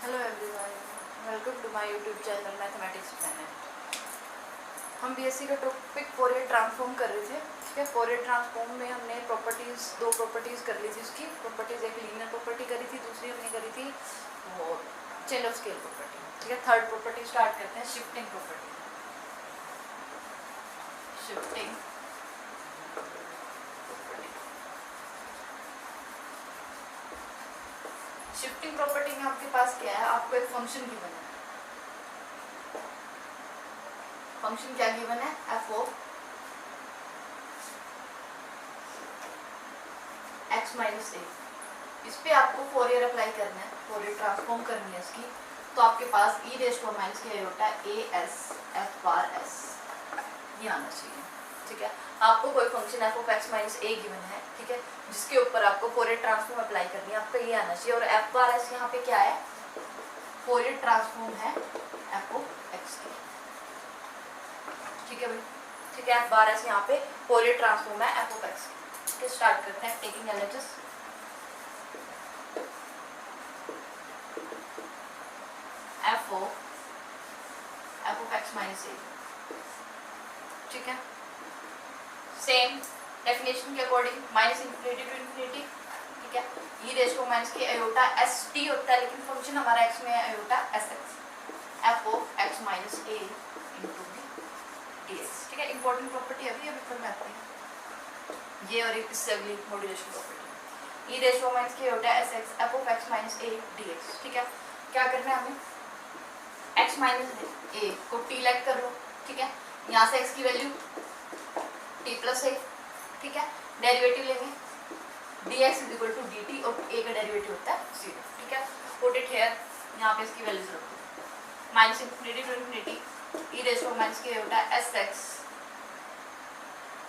Hello everyone, welcome to my YouTube channel mathematics planet. हम BSc का topic Fourier transform कर रहे थे। ठीक है, फोरियर ट्रांसफॉर्म में हमने दो प्रॉपर्टीज़ कर ली थी। उसकी प्रॉपर्टीज़ एक लीनियर प्रॉपर्टी करी थी, दूसरी हमने करी थी वो चेन ऑफ स्केल प्रॉपर्टी। ठीक है, थर्ड प्रॉपर्टी स्टार्ट करते हैं, शिफ्टिंग प्रॉपर्टी। शिफ्टिंग प्रॉपर्टी में आपके पास क्या है, आपको एक फंक्शन गिवन है। फंक्शन क्या गिवन है? एफ ऑफ एक्स माइनस ए। इस पे आपको फोरियर अप्लाई करना है, फोरियर ट्रांसफॉर्म करनी है इसकी। तो आपके पास ई रेज़ टू माइनस के होता है A S F bar S, ये आना चाहिए। ठीक है, आपको कोई function F of X minus A given है, ठीक है, जिसके ऊपर आपको फोरियर ट्रांसफॉर्म अप्लाई करनी है, आपका ये आना चाहिए। और एफ बार एस यहाँ पे क्या है? फोरियर ट्रांसफॉर्म है एफ ऑफ एक्स की। ठीक है भाई, ठीक है, एफ बार एस यहाँ पे फोरियर ट्रांसफॉर्म है एफ ऑफ एक्स की। ठीक है, स्टार्ट करते हैं taking LHS. F of X minus A. ठीक है, सेम डेफिनेशन के according minus infinity to infinity. ठीक है, ई रेज़ टू माइनस के आयोटा एस टी होता है, लेकिन फंक्शन हमारा एक्स में है iota S X. F of X minus A into D X. ठीक है, इंपॉर्टेंट प्रॉपर्टी अभी पर मैं आते हैं ये, और इससे अगली modulation property. E raise to minus के iota S X F of X minus A D X. ठीक है, क्या करना है हमें? एक्स माइनस ए को टी लेट कर लो। ठीक है, यहाँ से एक्स की वैल्यू टी प्लस ए। ठीक है, डेरिवेटिव लेंगे dx is equal to dt, और a का डेरिवेटिव होता है 0। ठीक है, पुट इट हियर, यहाँ पे इसकी वैल्यूज रखो। Minus infinity to infinity e raise to minus के होता है एस एक्स।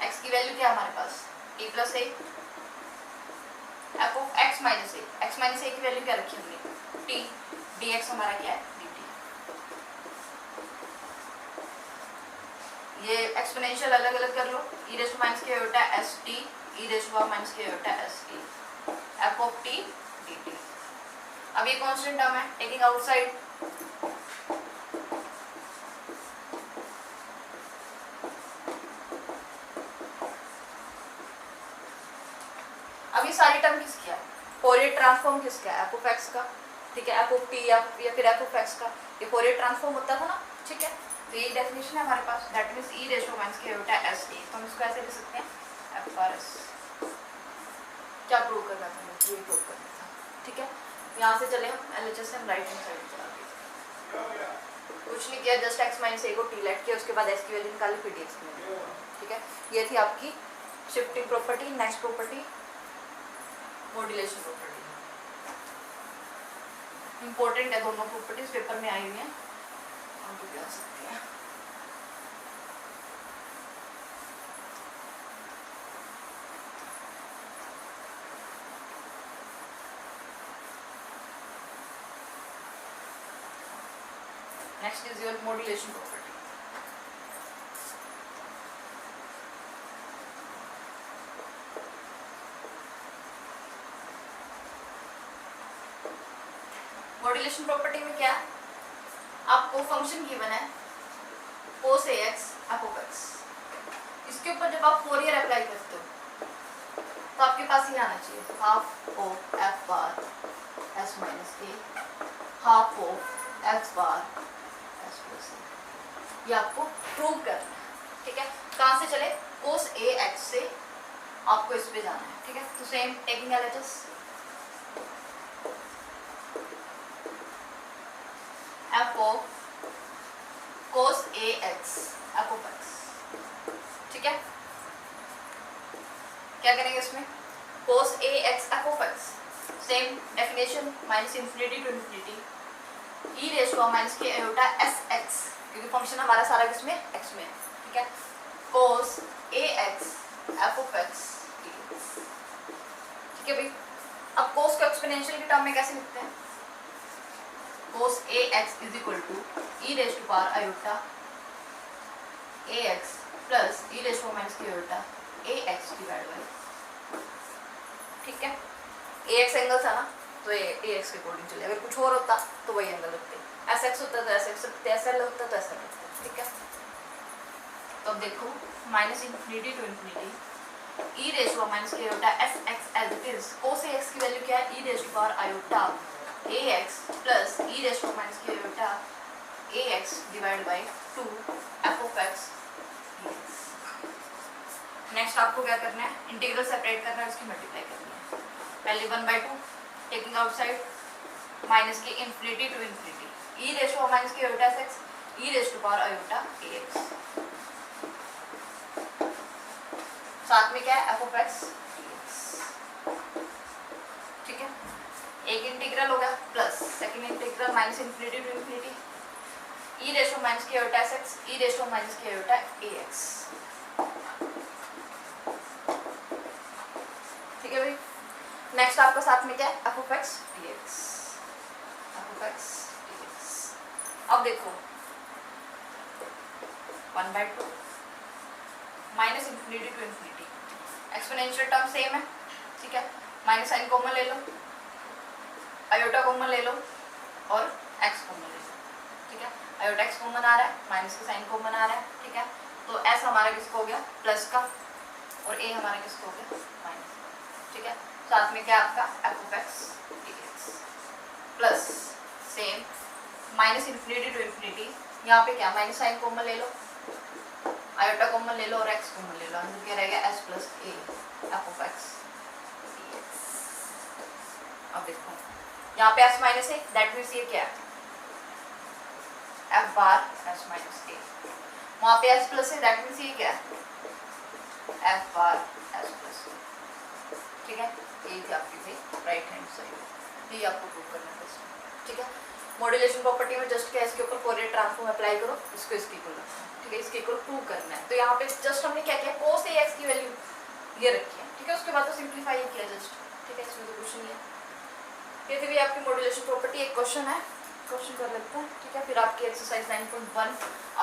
एक्स की वैल्यू क्या है हमारे पास? T plus A F of X minus A. X minus A की वैल्यू क्या रखी हमने? टी। dx हमारा क्या है? ये एक्सपोनेंशियल अलग अलग कर लो। ई रेज़ टू माइनस के होता है s t, e raise to minus के होता है s t, f of t d t. अब ये कांस्टेंट टर्म है, टेकिंग आउटसाइड। अब ये सारी टर्म किसकी है? फोरियर ट्रांसफॉर्म किसका है? एफ ऑफ एक्स का। ठीक है, एफ ऑफ टी या फिर एफ ऑफ एक्स का, ये फोरियर ट्रांसफॉर्म होता था ना। ठीक है, तो ये डेफिनेशन है हमारे पास, that means e raise to minus के होता है एस टी। तो हम इसको ऐसे लिख सकते हैं एफ बार एस। क्या प्रूव करना था? मुझे ये प्रूव करना था। ठीक है, यहाँ से चले हम एलएचएस से हम राइट हैंड साइड चला गए, कुछ नहीं किया, जस्ट एक्स माइनस ए को टी लेट किया, उसके बाद एस की वैल्यू निकाली, फिर डीएक्स की वैल्यू। ठीक है, ये थी आपकी shifting property. Next property modulation property. Important है दोनों प्रॉपर्टीज, पेपर में आई हुई हैं, हमको भी आ सकती है। Next is your modulation property. Modulation property में क्या है? आपको फंक्शन गिवन है cos ax f of x। इसके ऊपर जब आप फोरियर अप्लाई करते हो तो आपके पास ये आना चाहिए, half of F bar S minus A, half of X bar S plus A. ये आपको प्रूव करना है। ठीक है, कहाँ से चले? cos a x से आपको इस पे जाना है। ठीक है, तो same taking LHS F of cos a x f of x। ठीक है, क्या करेंगे इसमें? cos a x f of x, same definition, minus infinity to infinity e raise to minus के आयोटा एस एक्स, क्योंकि फंक्शन हमारा सारा किसमें? x में। ठीक है, cos a x f of x। ठीक है भाई, अब cos को एक्सपोनेंशियल के टर्म में कैसे लिखते हैं? cos a x is equal to e raise to power iota a x plus e raise to minus के iota a x divide by. ठीक है, a x एंगल था ना, तो ये AX के अकॉर्डिंग चले, अगर कुछ और होता तो वही एंगल रखते, SX होता तो SX रखते, SL होता तो SL रखते, ठीक है। तो अब देखो minus infinity to infinity e raise to minus के iota SX as it is, cos AX की वैल्यू क्या है, e raise to power iota AX plus e raise to minus के iota AX divide by 2 f of x dx। Next आपको क्या करना है, integral separate करना है, उसकी मल्टीप्लाई करनी है। पहले 1/2 टेकिंग आउटसाइड माइनस के infinity to infinity e raise to minus के iota SX e raise to power iota AX, साथ में क्या है f of x dx, ठीक है। एक इंटीग्रल हो गया plus second integral minus infinity to infinity e raise to minus के iota SX e raise to minus के आयोटा AX, ठीक है भाई। नेक्स्ट आपका साथ में क्या है f of x dx, f of x dx। अब देखो 1/2 minus infinity to infinity, exponential term same है, ठीक है। माइनस साइन कॉमन ले लो, आयोटा कॉमन ले लो और x कॉमन ले लो, ठीक है। आयोटा x कॉमन आ रहा है, माइनस का साइन कॉमन आ रहा है, ठीक है। तो s हमारा किसको हो गया प्लस का और a हमारा किसको हो गया माइनस, ठीक है। साथ में क्या आपका f of x dx plus same minus infinity to infinity, यहाँ पे क्या माइनस साइन कॉमन ले लो, आयोटा कॉमन ले लो और x कॉमन ले लो, अंदर क्या रहेगा s plus a f of x dx। अब देखो यहाँ पे s माइनस है, दैट मीन्स ये क्या है f bar s minus a, वहाँ पे s प्लस है, दैट मीन्स ये क्या है f bar s plus a, ठीक है। ये थी आपकी थी राइट हैंड साइड, ये आपको प्रूव करना है, ठीक है। मॉड्यूलेशन प्रॉपर्टी में जस्ट क्या इसके ऊपर फोरियर ट्रांसफॉर्म अप्लाई करो, इसको इसके इक्वल रखना है, ठीक है। इसके इक्वल प्रूव करना है, तो यहाँ पे जस्ट हमने क्या किया cos AX की वैल्यू ये रखी है, ठीक है। उसके बाद तो सिंप्लीफाई किया जस्ट, ठीक है। इसमें तो कुछ नहीं है, ये थी भी आपकी मॉड्यूलेशन प्रॉपर्टी। एक क्वेश्चन है, क्वेश्चन कर लेते हैं, ठीक है। फिर आपकी एक्सरसाइज 9.1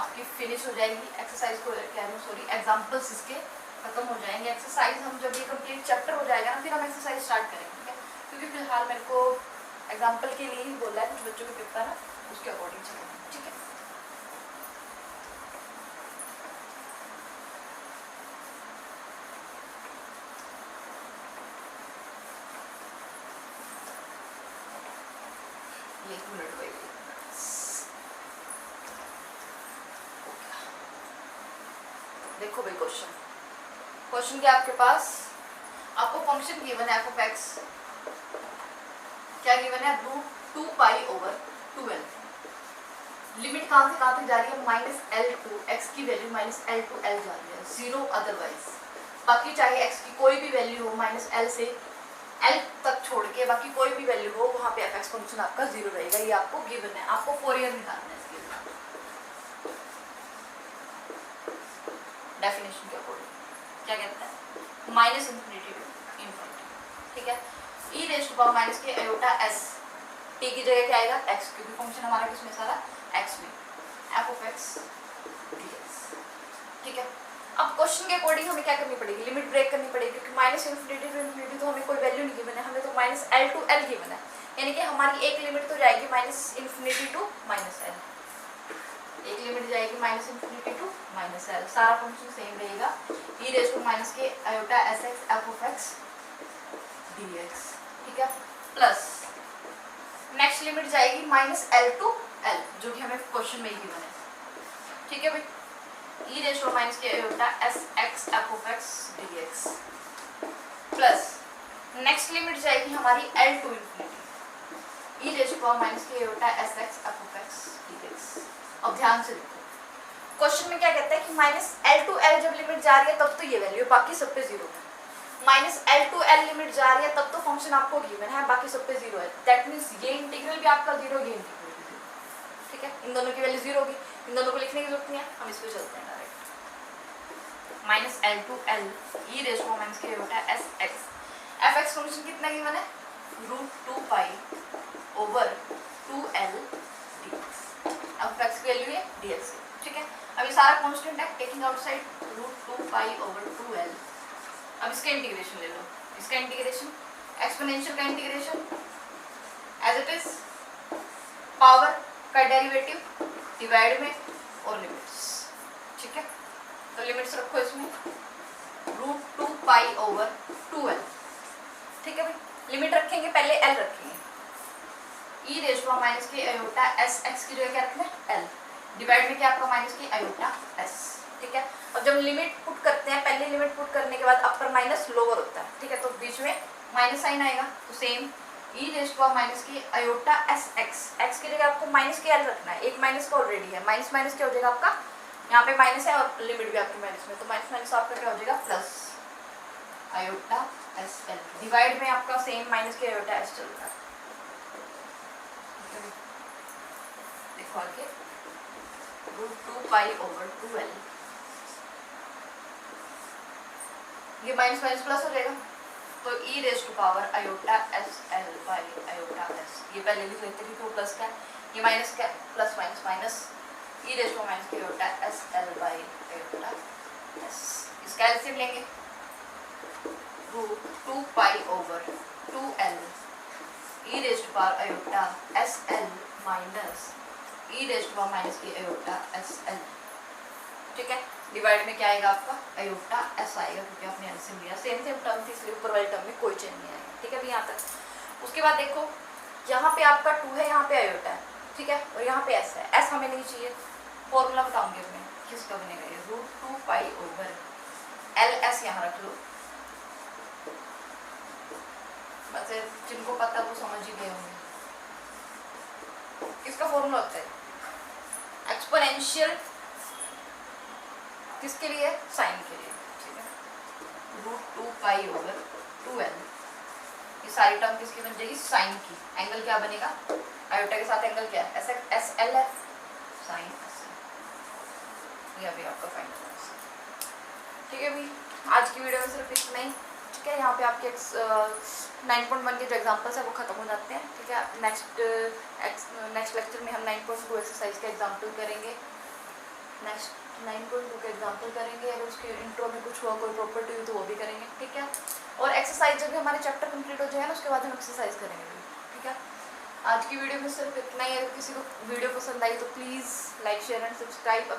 आपकी फिनिश हो जाएगी। एक्सरसाइज को कह रही हूँ सॉरी, एग्जाम्पल्स इसके खत्म हो जाएंगे। एक्सरसाइज हम जब ये कंप्लीट चैप्टर हो जाएगा ना फिर हम एक्सरसाइज स्टार्ट करेंगे, ठीक है। क्योंकि फिलहाल मेरे को एग्जाम्पल के लिए ही बोला है, कुछ बच्चों के पेपर है उसके अकॉर्डिंग चलेंगे, ठीक है। ये 1 मिनट वेट, देखो भाई क्वेश्चन क्या आपके पास, आपको फंक्शन गिवन है f of x, क्या गिवन है √2 पाई ओवर 2l, लिमिट कहाँ से कहाँ तक जा रही है -l टू x की वैल्यू -l टू l जा रही है, जीरो अदरवाइज। बाकी चाहे x की कोई भी वैल्यू हो -l से l तक छोड़ के बाकी कोई भी वैल्यू हो वहाँ पे f(x) फंक्शन आपका जीरो रहेगा, ये आपको गिवन है। आपको फोरियर निकालना है इसके लिए डेफिनेशन के अकॉर्डिंग, क्या कहता है माइनस इन्फिनिटी टू इन्फिनिटी, ठीक है। e raise to power minus के आयोटा s, t की जगह क्या आएगा x, क्योंकि फंक्शन हमारा किसमें सारा x में, f of x dx, ठीक है। अब क्वेश्चन के अकॉर्डिंग हमें क्या करनी पड़ेगी, लिमिट ब्रेक करनी पड़ेगी, क्योंकि माइनस इन्फिनिटी टू इन्फिनिटी तो हमें कोई वैल्यू नहीं गिवन है, हमें तो -l टू l गिवन है, यानी कि हमारी एक लिमिट तो जाएगी माइनस इन्फिनिटी टू -l, एक लिमिट जाएगी माइनस इन्फिनिटी टू -l, सारा फंक्शन सेम रहेगा e रेज़ टू माइनस के iota sx f of x dx, ठीक है। प्लस नेक्स्ट लिमिट जाएगी -l टू l, जो कि हमें क्वेश्चन में ही गिवन है, ठीक है भाई। e रेज़ टू माइनस के iota sx f of x dx plus next limit जाएगी हमारी l to infinity e raise to minus के iota sx f of x dx। अब ध्यान से देखो क्वेश्चन में क्या कहता है कि -l टू l जब लिमिट जा रही है तब तो ये वैल्यू, बाकी सब पे जीरो है। -l टू l लिमिट जा रही है तब तो फंक्शन आपको गिवन है, बाकी सब पे जीरो है, दैट मीन्स ये इंटीग्रल भी आपका जीरो, ये इंटीग्रल भी जीरो, ठीक है। इन दोनों की वैल्यू जीरो होगी, इन दोनों को लिखने की जरूरत नहीं है, हम इस पे चलते हैं direct. -l to l e raise to minus के आयोटा sx f(x) फंक्शन कितना गिवन है √2 पाई ओवर 2l dx, अब x की वैल्यू है dx, ठीक है। अब ये सारा कांस्टेंट है, taking outside √2 pi over 2l। अब इसका इंटीग्रेशन ले लो, इसका इंटीग्रेशन एक्सपोनेंशियल का integration as it is power का डेरिवेटिव डिवाइड में और लिमिट्स, ठीक है। तो लिमिट्स रखो इसमें √2π/2l, ठीक है भाई। लिमिट रखेंगे, पहले एल रखेंगे, e रेज़ टू माइनस के आयोटा एस, एक्स की जगह क्या रखना है एल, डिवाइड में क्या आपका माइनस की आयोटा एस, ठीक है। अब जब लिमिट पुट करते हैं, पहले लिमिट पुट करने के बाद अपर माइनस लोअर होता है, ठीक है, तो बीच में माइनस साइन आएगा, तो same e raise to minus की आयोटा एस एक्स, एक्स की जगह आपको माइनस के एल रखना है, एक माइनस का ऑलरेडी है, माइनस माइनस क्या हो जाएगा आपका, यहाँ पे माइनस है और लिमिट भी आपकी माइनस में, तो माइनस माइनस आपका क्या हो जाएगा plus iota S L, divide में आपका सेम माइनस के आयोटा एस चल रहा है, देखो आगे √2π/2l, ये माइनस माइनस प्लस हो जाएगा, तो e raise to power iota S L by iota s, ये पहले लिख लेते थे तो प्लस का, ये माइनस का, plus minus minus e raise to minus की iota S L by iota S, इसका एलसीएम लेंगे √2π/2l e raise to power iota S L minus e raise to power minus की आयोटा एस एल, ठीक है। Divide में क्या आएगा आपका आयोटा एस आएगा, क्योंकि आपने एलसीएम लिया, सेम सेम टर्म थी इसलिए ऊपर वाली टर्म में कोई चेंज नहीं आएगा, ठीक है भी यहाँ तक। उसके बाद देखो यहाँ पे आपका 2 है, यहाँ पे आयोटा है, ठीक है, और यहाँ पे एस है, एस हमें नहीं चाहिए, फॉर्मूला बताऊंगी मैं किसका बनेगा, ये √2π/l एस यहाँ रख लो, बस जिनको पता वो समझ ही गए होंगे। किसका फॉर्मूला होता है एक्सपोनेंशियल, किसके लिए, साइन के लिए, ठीक है, √2π/2l, ये सारी टर्म किसकी बन जाएगी, साइन की, एंगल क्या बनेगा, आयोटा के साथ एंगल क्या है, एस एल है, साइन एस एल, ये अभी आपका फाइनल आंसर, ठीक है भाई। आज की वीडियो में सिर्फ इतना ही, ठीक है। यहाँ पे आपके 9.1 के जो एग्जाम्पल्स है वो खत्म हो जाते हैं, ठीक है। नेक्स्ट लेक्चर में हम 9.2 एक्सरसाइज का एग्जाम्पल करेंगे, नेक्स्ट 9.2 का एग्जाम्पल करेंगे, अगर उसके इंट्रो में कुछ हुआ, कोई प्रॉपर्टी हुई तो वो भी करेंगे, ठीक है। और एक्सरसाइज जब भी हमारे चैप्टर कंप्लीट हो जाए ना, उसके बाद हम एक्सरसाइज करेंगे, ठीक है। आज की वीडियो में सिर्फ इतना ही, अगर किसी को वीडियो पसंद आई तो please like share and subscribe.